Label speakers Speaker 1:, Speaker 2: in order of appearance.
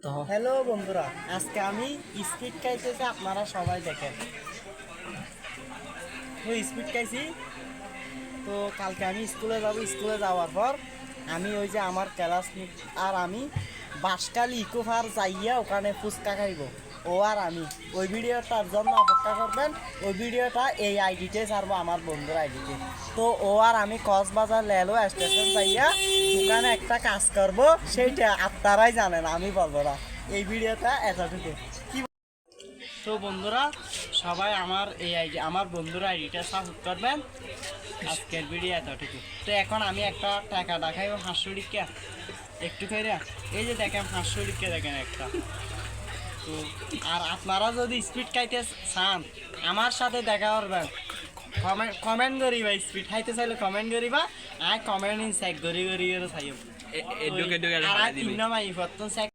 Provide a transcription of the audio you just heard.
Speaker 1: তো হ্যালো বন্ধুরা, আজকে আমি স্পিড খাইতেছি, আপনারা সবাই দেখেন। তো স্পিড খাইছি। তো কালকে আমি স্কুলে যাব, স্কুলে যাওয়ার পর আমি ওই যে আমার ক্লাসমেট আর আমি বাঁশখালী ইকো পার্ক যাইয়া ওখানে ফুচকা খাইব। ও আর আমি ওই ভিডিওটার জন্য অপেক্ষা করবেন। ওই ভিডিওটা এই আইডিতে ছাড়বো, আমার বন্ধুর আইডিতে। তো ও আর আমি কক্সবাজার লেলো স্টেশন যাইয়া ওখানে একটা কাজ করব, সেইটা আপনারাই জানেন, আমি বলবো না। এই ভিডিওটা এতটুকু কি। তো বন্ধুরা সবাই আমার এই আইডি, আমার বন্ধুর আইডিটা সাপোর্ট করবেন। আজকের ভিডিও এতটুকু। তো এখন আমি একটা টাকা দেখাই, 500 টিকা একটু খাইরা। এই যে দেখেন 500 টিকা দেখেন একটা। তো আর আপনারা যদি স্পিড খাইতে চান আমার সাথে দেখা করবেন, কমেন্ট করিবা। স্পিড খাইতে চাইলে কমেন্ট করিবা, আর কমেন্ট চেক করি চাইব। আর তিন নাম আই প্রথম চেক